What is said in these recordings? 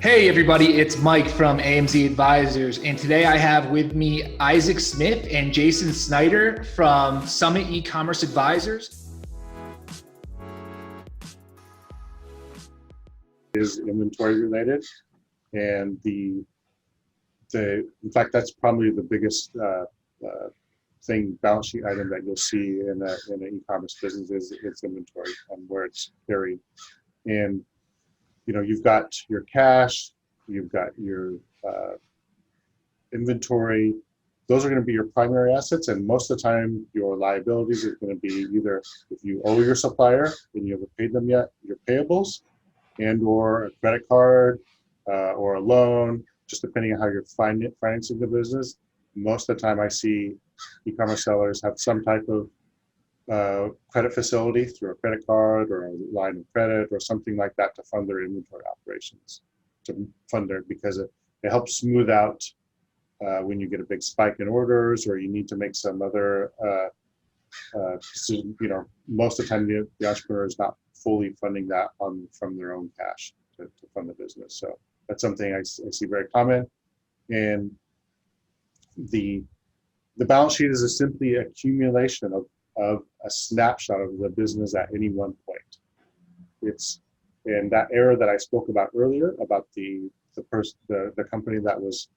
Hey everybody, it's Mike from AMZ Advisors, and today I have with me Isaac Smith and Jason Snyder from Summit eCommerce Advisors. Is inventory related, and the in fact that's probably the biggest balance sheet item that you'll see in an e-commerce business is its inventory and where it's carried. And you've got your cash, you've got your inventory. Those are going to be your primary assets, and most of the time your liabilities are going to be either if you owe your supplier and you haven't paid them yet, your payables, and or a credit card or a loan, just depending on how you're financing the business. Most of the time I see e-commerce sellers have some type of credit facility through a credit card or a line of credit or something like that to fund their inventory operations, because it helps smooth out when you get a big spike in orders or you need to make some other decision. Most of the time the entrepreneur is not fully funding that from their own cash to fund the business. So that's something I see very common. And the balance sheet is simply accumulation of a snapshot of the business at any one point. It's in that error that I spoke about earlier about the company that was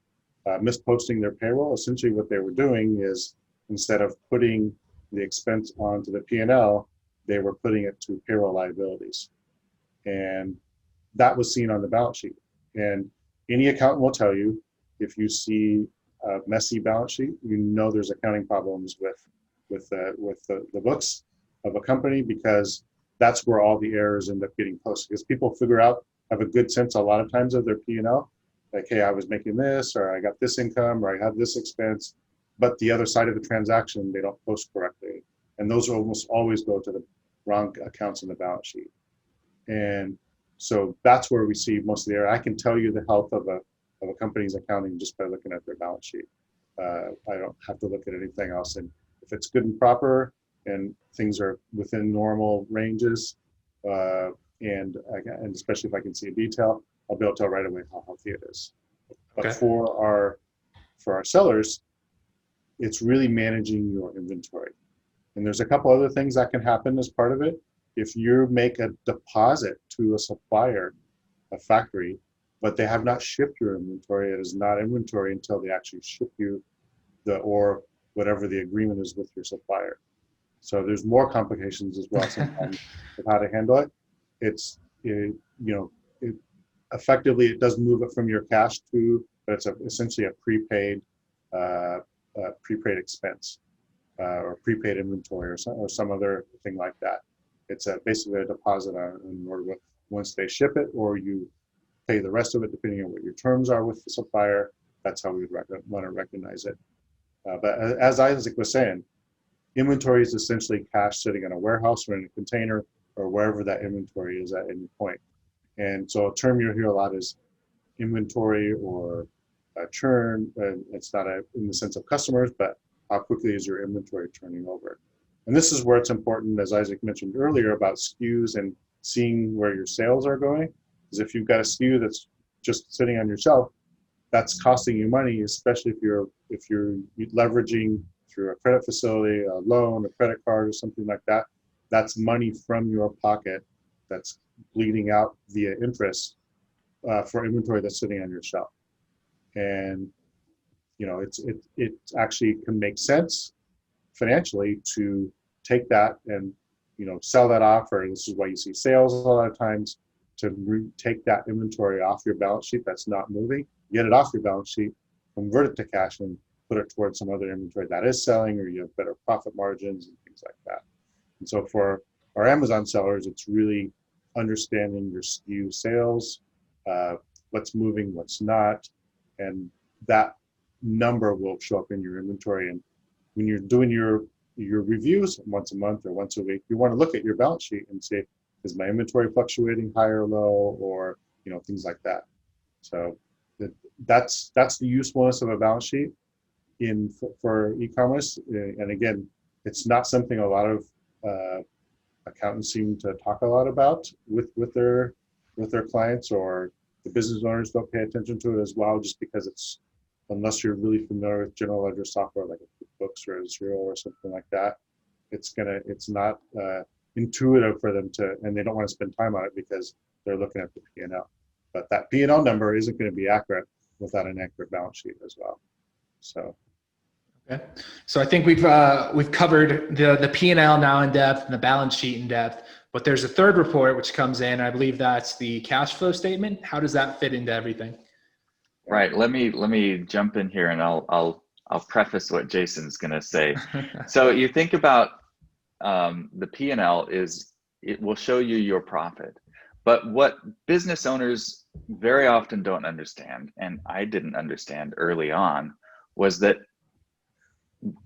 misposting their payroll. Essentially what they were doing is, instead of putting the expense onto the P&L, they were putting it to payroll liabilities. And that was seen on the balance sheet. And any accountant will tell you, if you see a messy balance sheet, there's accounting problems with the books of a company, because that's where all the errors end up getting posted. Because people have a good sense a lot of times of their P&L, like, hey, I was making this, or I got this income, or I had this expense, but the other side of the transaction, they don't post correctly. And those almost always go to the wrong accounts in the balance sheet. And so that's where we see most of the error. I can tell you the health of a company's accounting just by looking at their balance sheet. I don't have to look at anything else. And if it's good and proper and things are within normal ranges, and especially if I can see a detail, I'll be able to tell right away how healthy it is. But Okay. for our sellers, it's really managing your inventory. And there's a couple other things that can happen as part of it. If you make a deposit to a supplier, a factory, but they have not shipped your inventory, it is not inventory until they actually ship you or whatever the agreement is with your supplier. So there's more complications as well sometimes of how to handle it. Effectively it does move it from your cash but it's essentially a prepaid expense. Or prepaid inventory or some other thing like that. It's basically a deposit in order with, once they ship it, or you pay the rest of it depending on what your terms are with the supplier. That's how we would want to recognize it. But as Isaac was saying, inventory is essentially cash sitting in a warehouse or in a container or wherever that inventory is at any point. And so a term you'll hear a lot is inventory or churn. It's not in the sense of customers, but how quickly is your inventory turning over? And this is where it's important, as Isaac mentioned earlier, about SKUs and seeing where your sales are going. Because if you've got a SKU that's just sitting on your shelf, that's costing you money, especially if you're leveraging through a credit facility, a loan, a credit card, or something like that. That's money from your pocket that's bleeding out via interest for inventory that's sitting on your shelf. And it actually can make sense financially to take that and sell that off, or this is why you see sales a lot of times, to take that inventory off your balance sheet that's not moving, get it off your balance sheet, convert it to cash, and put it towards some other inventory that is selling, or you have better profit margins and things like that. And so for our Amazon sellers, it's really understanding your SKU sales, what's moving, what's not, and that number will show up in your inventory. And when you're doing your reviews once a month or once a week, you want to look at your balance sheet and say, is my inventory fluctuating high or low, or things like that. So that's the usefulness of a balance sheet for e-commerce. And again, it's not something a lot of accountants seem to talk a lot about with their clients, or The business owners don't pay attention to it as well, just because it's, unless you're really familiar with general ledger software like Books or Xero or something like that, it's not intuitive for them to, and they don't want to spend time on it because they're looking at the P&L. But that P&L number isn't going to be accurate without an accurate balance sheet as well. So. Okay. So I think we've covered the P&L now in depth and the balance sheet in depth, but there's a third report which comes in. I believe that's the cash flow statement. How does that fit into everything? Right. Let me jump in here, and I'll preface what Jason's going to say. So you think about the P&L it will show you your profit, but what business owners very often don't understand, and I didn't understand early on, was that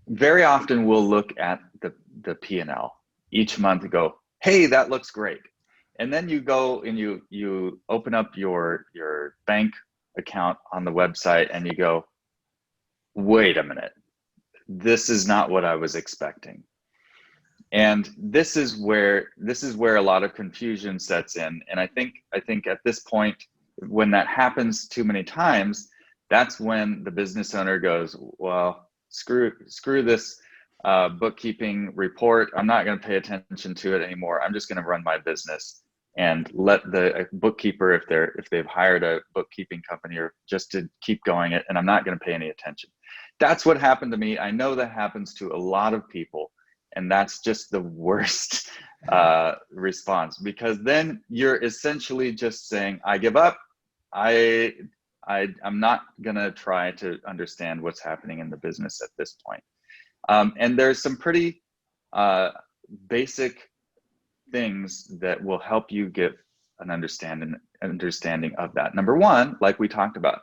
very often we'll look at the P&L each month and go, hey, that looks great. And then you go and you open up your bank account on the website and you go, wait a minute, this is not what I was expecting. And this is where a lot of confusion sets in. And I think at this point, when that happens too many times, that's when the business owner goes, well, screw this bookkeeping report. I'm not going to pay attention to it anymore. I'm just going to run my business and let the bookkeeper, if they've hired a bookkeeping company, or just to keep going it, and I'm not going to pay any attention. That's what happened to me. I know that happens to a lot of people, and that's just the worst response, because then you're essentially just saying, I give up. I'm not going to try to understand what's happening in the business at this point. And there's some pretty basic things that will help you get an understanding of that. Number one, like we talked about,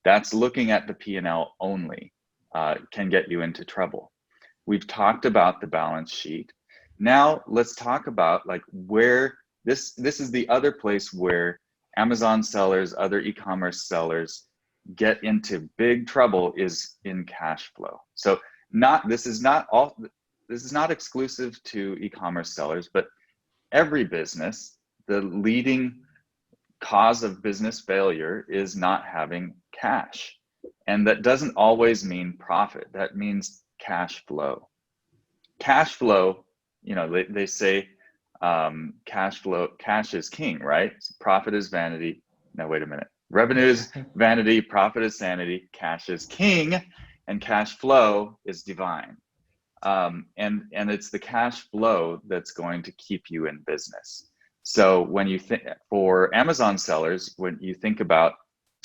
that's looking at the P&L only can get you into trouble. We've talked about the balance sheet. Now let's talk about like where this is the other place where Amazon sellers, other e-commerce sellers get into big trouble, is in cash flow. So this is not exclusive to e-commerce sellers, but every business, the leading cause of business failure is not having cash. And that doesn't always mean profit. That means cash flow. Cash flow, they say cash is king, right? Profit is vanity. No, wait a minute. Revenue is vanity, profit is sanity, cash is king, and cash flow is divine. And it's the cash flow that's going to keep you in business. So when you think, for Amazon sellers, when you think about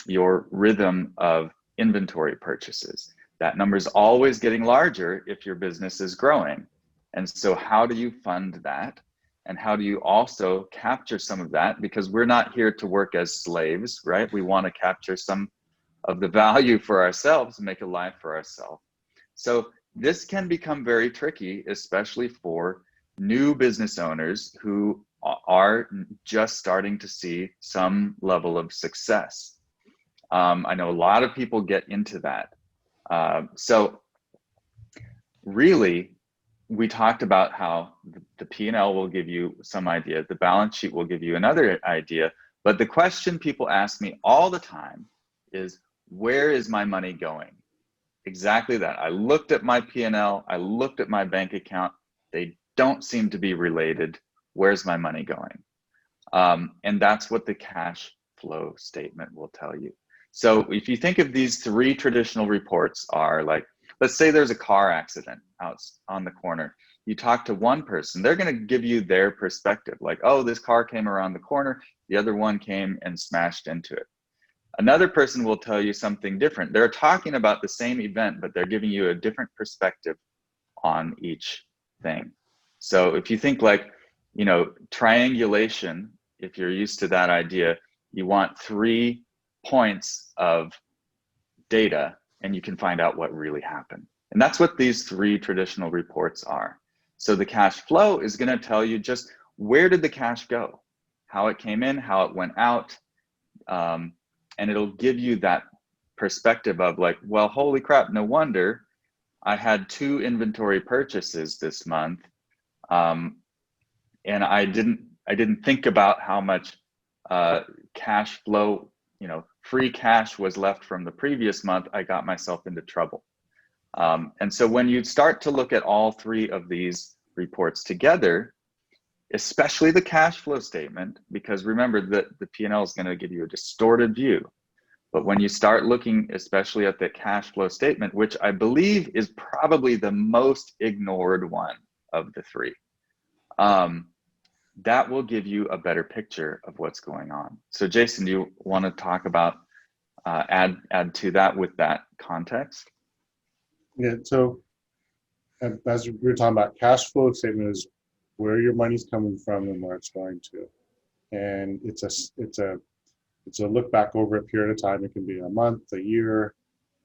your rhythm of inventory purchases, that number is always getting larger if your business is growing. And so how do you fund that? And how do you also capture some of that? Because we're not here to work as slaves, right? We want to capture some of the value for ourselves and make a life for ourselves. So this can become very tricky, especially for new business owners who are just starting to see some level of success. I know a lot of people get into that. So really, we talked about how the P&L will give you some idea, the balance sheet will give you another idea, but the question people ask me all the time is, where is my money going? Exactly that. I looked at my P&L, I looked at my bank account, they don't seem to be related. Where's my money going? And that's what the cash flow statement will tell you. So if you think of these three traditional reports are like, let's say there's a car accident out on the corner. You talk to one person, they're going to give you their perspective, like, oh, this car came around the corner, the other one came and smashed into it. Another person will tell you something different. They're talking about the same event, but they're giving you a different perspective on each thing. So if you think like, triangulation, if you're used to that idea, you want 3 points of data and you can find out what really happened. And that's what these 3 traditional reports are. So the cash flow is going to tell you just where did the cash go, how it came in, how it went out. And it'll give you that perspective of like, well, holy crap, no wonder I had 2 inventory purchases this month. And I didn't think about how much cash flow free cash was left from the previous month, I got myself into trouble. And so when you start to look at all three of these reports together, especially the cash flow statement, because remember that the P&L is going to give you a distorted view. But when you start looking, especially at the cash flow statement, which I believe is probably the most ignored one of the three, that will give you a better picture of what's going on. So Jason, do you want to talk about, add to that with that context? Yeah, so as we were talking about, cash flow statement is where your money's coming from and where it's going to. And it's a look back over a period of time. It can be a month, a year,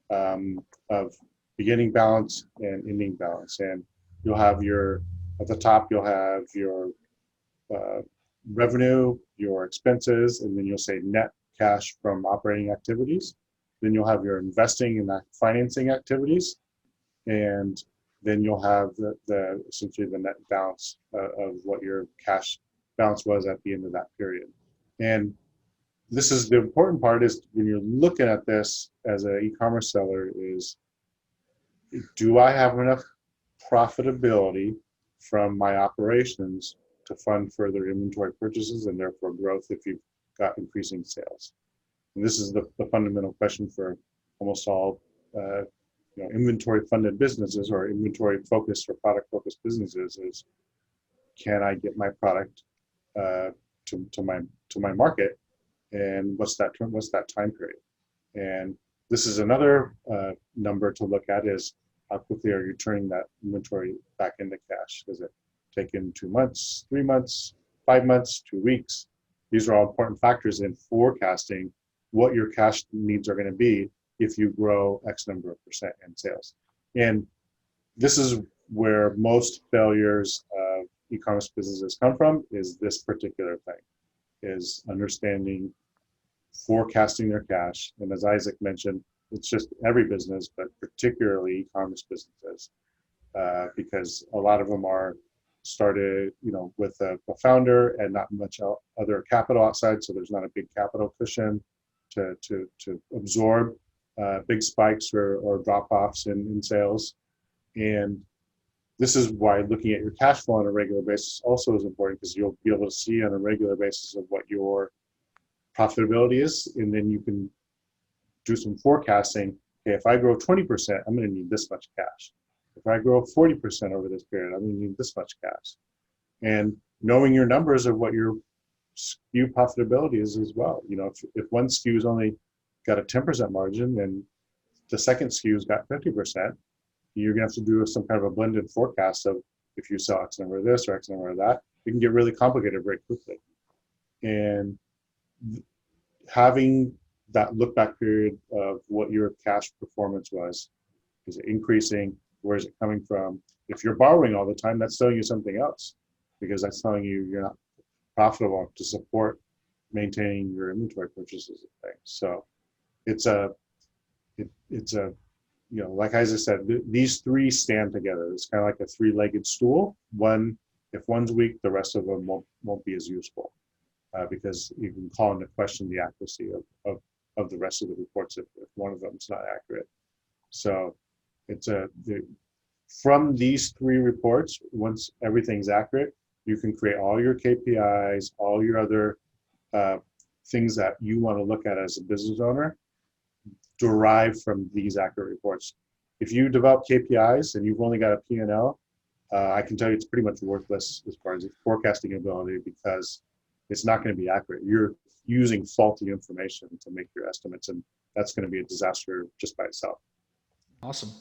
of beginning balance and ending balance. And you'll have at the top, you'll have your revenue, your expenses, and then you'll say net cash from operating activities. Then you'll have your investing and financing activities. And then you'll have essentially the net balance of what your cash balance was at the end of that period. And this is the important part, is when you're looking at this as an e-commerce seller, is do I have enough profitability from my operations to fund further inventory purchases and therefore growth if you've got increasing sales? And this is the fundamental question for almost all inventory funded businesses or inventory focused or product focused businesses, is can I get my product to my market, and what's that time period? And this is another number to look at, is how quickly are you turning that inventory back into cash? Does it take in 2 months, 3 months, 5 months, 2 weeks? These are all important factors in forecasting what your cash needs are going to be if you grow X number of percent in sales. And this is where most failures of e-commerce businesses come from, is this particular thing, is understanding, forecasting their cash. And as Isaac mentioned, it's just every business, but particularly e-commerce businesses, because a lot of them are started, with a founder and not much other capital outside. So there's not a big capital cushion to absorb big spikes or drop-offs in sales. And this is why looking at your cash flow on a regular basis also is important, because you'll be able to see on a regular basis of what your profitability is, and then you can do some forecasting. Okay, if I grow 20%, I'm going to need this much cash. If I grow 40% over this period, I'm going to need this much cash. And knowing your numbers of what your SKU profitability is as well. If one SKU's only got a 10% margin and the second SKU's got 50%, you're going to have to do some kind of a blended forecast of, if you sell X number of this or X number of that. It can get really complicated very quickly. And having that look back period of what your cash performance was, is it increasing? Where is it coming from? If you're borrowing all the time, that's telling you something else, because that's telling you you're not profitable to support maintaining your inventory purchases and things. So it's like Isaac said, these three stand together. It's kind of like a three-legged stool. If one's weak, the rest of them won't be as useful, because you can call into question the accuracy of the rest of the reports if one of them is not accurate. So from these three reports, once everything's accurate, you can create all your KPIs, all your other things that you want to look at as a business owner, derived from these accurate reports. If you develop KPIs and you've only got a P&L, I can tell you it's pretty much worthless as far as forecasting ability, because it's not going to be accurate. You're using faulty information to make your estimates, and that's going to be a disaster just by itself. Awesome.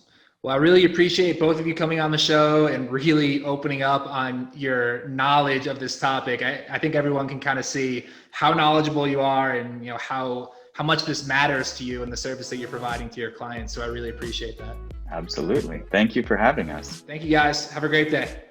Well, I really appreciate both of you coming on the show and really opening up on your knowledge of this topic. I think everyone can kind of see how knowledgeable you are, and how much this matters to you and the service that you're providing to your clients. So I really appreciate that. Absolutely. Thank you for having us. Thank you, guys. Have a great day.